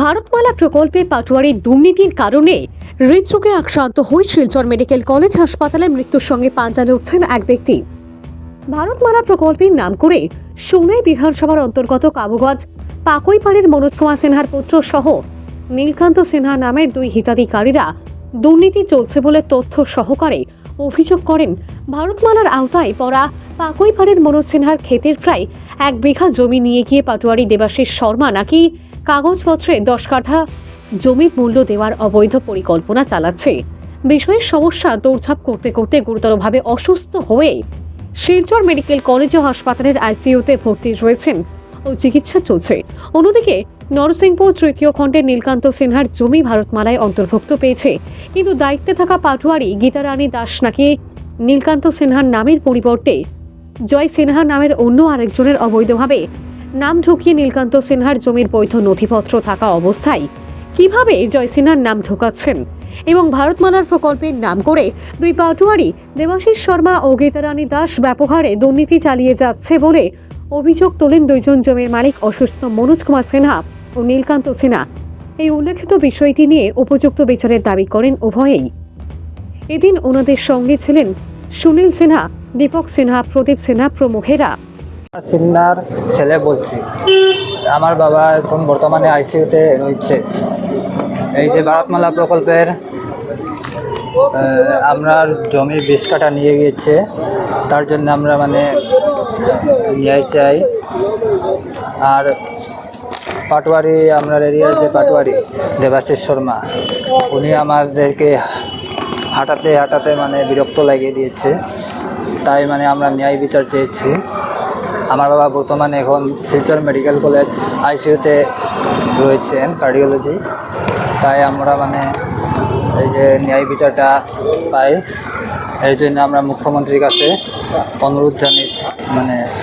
ভারতমালা প্রকল্পে পাটোয়ারির দুর্নীতির কারণে হৃদরোগে আক্রান্ত হয়ে শিলচর মেডিকেল কলেজ হাসপাতালে মৃত্যুর সঙ্গে পাঞ্জা লড়ছেন এক ব্যক্তি। ভারতমালা প্রকল্পের নাম করে সোনাই বিধানসভার অন্তর্গত কাবুগঞ্জ পাকইপাড়ের মনোজ কুমার সিনহার পুত্র সহ নীলকান্ত সিনহা নামের দুই হিতাধিকারীরা দুর্নীতি চলছে বলে তথ্য সহকারে অভিযোগ করেন। ভারতমালার আওতায় পড়া পাকইপাড়ের মনোজ সিনহার ক্ষেতের প্রায় 1 বিঘা জমি নিয়ে গিয়ে পাটোয়ারি দেবাশিস শর্মা নাকি কাগজপত্রে 10 কাঠা জমির মূল্য দেওয়ার অবৈধ পরিকল্পনা চালাচ্ছে। বিষয়ের সমস্যা দৌড়ঝাঁপ করতে করতে গুরুতরভাবে অসুস্থ হয়ে শিলচর মেডিকেল কলেজ ও হাসপাতালের আইসিইউতে ভর্তি রয়েছেন ও চিকিৎসা চলছে। অন্যদিকে নরসিংপুর তৃতীয় খণ্ডের নীলকান্ত সিনহার জমি ভারতমালায় অন্তর্ভুক্ত পেয়েছে, কিন্তু দায়িত্বে থাকা পাটোয়ারি গীতারানী দাস নাকি নীলকান্ত সিনহার নামের পরিবর্তে জয় সিনহা নামের অন্য আরেকজনের অবৈধভাবে নাম ঢুকিয়ে নীলকান্ত সিনহার জমির বৈধ নথিপত্র থাকা অবস্থায় কিভাবে জয় সিনহার নাম ঢোকাচ্ছেন এবং ভারতমালার প্রকল্পের নাম করে দুই পাটোয়ারি দেবাশিস শর্মা ও গীতারানী দাস ব্যাপক হারে দুর্নীতি চালিয়ে যাচ্ছে বলে অভিযোগ তোলেন দুইজন জমির মালিক অসুস্থ মনোজ কুমার সিনহা ও নীলকান্ত সিনহা। এই উল্লেখিত বিষয়টি নিয়ে উপযুক্ত বিচারের দাবি করেন উভয়েই। এদিন ওনাদের সঙ্গে ছিলেন সুনীল সিনহা, দীপক সিনহা, প্রদীপ সিনহা প্রমুখেরা। সিনহার ছেলে বলছি, আমার বাবা এখন বর্তমানে আইসিইউতে রয়েছে। এই যে ভারতমালা প্রকল্পের আমরা জমি 20 কাঠা নিয়ে গিয়েছে, তার জন্য আমরা নিয়ে চাই। আর পাটোয়ারি আমরা এরিয়ার যে পাটোয়ারি দেবাশিস শর্মা, উনি আমাদেরকে হাঁটাতে হাঁটাতে বিরক্ত লাগিয়ে দিয়েছে। তাই আমরা ন্যায় বিচার চেয়েছি। আমার বাবা বর্তমানে এখন শিলচর মেডিকেল কলেজ আইসিইউতে রয়েছেন কার্ডিওলজি। তাই আমরা এই যে ন্যায় বিচারটা পাই, এর জন্য আমরা মুখ্যমন্ত্রীর কাছে অনুরোধ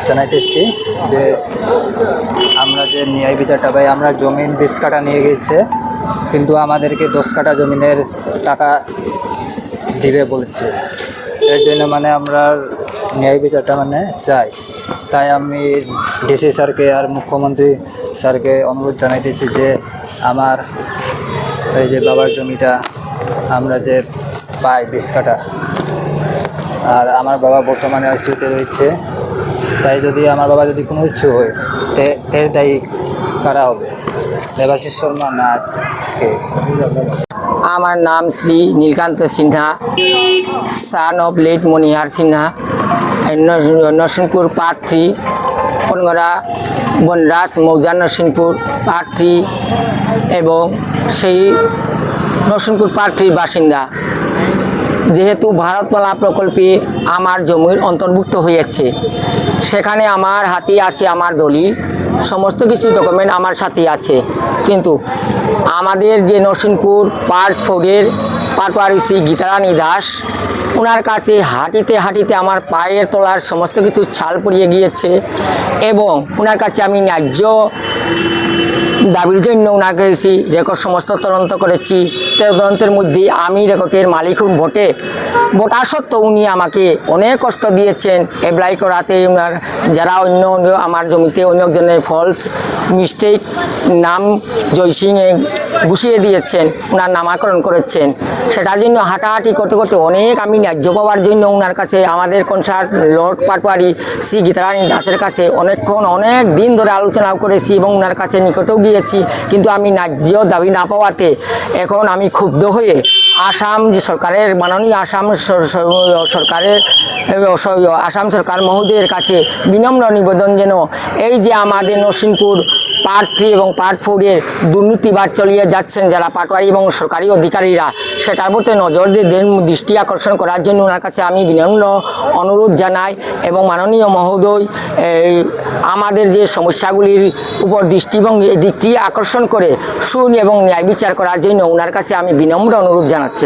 জানাইতেছি যে আমরা যে ন্যায় বিচারটা পাই। আমরা জমিন 20 কাঠা নিয়ে গেছে, কিন্তু আমাদেরকে 10 কাঠা জমিনের টাকা দিবে বলেছে। এর জন্য আমরা ন্যায় বিচারটা চাই। তাই আমি ডিসি স্যারকে আর মুখ্যমন্ত্রী স্যারকে অনুরোধ জানাইতেছি যে আমার এই যে বাবার জমিটা আমরা যে পাই 20 কাঠা, আর আমার বাবা বর্তমানে আইসিইউতে রয়েছে। তাই যদি আমার বাবা যদি কোনো ইচ্ছু হয়, তো এর দায়ী কারা হবে? দেবাশিস শর্মা না কে? আমার নাম Shri Nilkanta Sinha, son of late Manihar Sinha, Narsinghpur part 3, Pongora Banraj মৌজা নরসিংপুর পার্ট 3 এবং সেই নরসিংপুর পার্ট 3 বাসিন্দা। যেহেতু ভারতমালা প্রকল্পে আমার জমির অন্তর্ভুক্ত হয়েছে, সেখানে আমার হাতে আছে আমার দলিল, সমস্ত কিছু ডকুমেন্ট আমার সাথে আছে। কিন্তু আমাদের যে নরসিংপুর পার্ট 4-এর পাটোয়ারি শ্রী গীতারানী দাস, ওনার কাছে হাঁটিতে হাঁটিতে আমার পায়ের তলার সমস্ত কিছু ছাল পড়িয়ে গিয়েছে এবং ওনার কাছে আমি ন্যায্য দাবির জন্য ওনাকে এসেছি। রেকর্ড সমস্ত তদন্ত করেছি। তদন্তের মধ্যে আমি রেকর্ডের মালিক বটা সত্ত্বেও উনি আমাকে অনেক কষ্ট দিয়েছেন অ্যাপ্লাই করাতে। ওনার যারা অন্য আমার জমিতে অন্য একজনের ফলস মিস্টেক নাম জয়সিংয়ে বসিয়ে দিয়েছেন, ওনার নামাকরণ করেছেন। সেটার জন্য হাঁটাহাঁটি করতে করতে অনেক আমি ন্যায্য পাওয়ার জন্য ওনার কাছে, আমাদের কনসার্ট লর্ড পাটোয়ারি শ্রী গীতারানী দাসের কাছে অনেক দিন ধরে আলোচনা করেছি এবং ওনার কাছে নিকটেও গিয়েছি। কিন্তু আমি ন্যায্য দাবি না পাওয়াতে এখন আমি ক্ষুব্ধ হয়ে আসাম যে সরকারের মাননীয় আসাম সরকার মহোদয়ের কাছে বিনম্র নিবেদন যেন এই যে আমাদের নরসিংপুর পার্ট 3 এবং পার্ট 4-এর দুর্নীতিবাদ চালিয়ে যাচ্ছেন যারা পাটোয়ারি এবং সরকারি অধিকারীরা, সেটার প্রতি নজর দিয়ে দৃষ্টি আকর্ষণ করার জন্য ওনার কাছে আমি বিনম্র অনুরোধ জানাই এবং মাননীয় মহোদয় আমাদের যে সমস্যাগুলির উপর দৃষ্টি আকর্ষণ করে এবং ন্যায় বিচার করার জন্য ওনার কাছে আমি বিনম্র অনুরোধ জানাচ্ছি।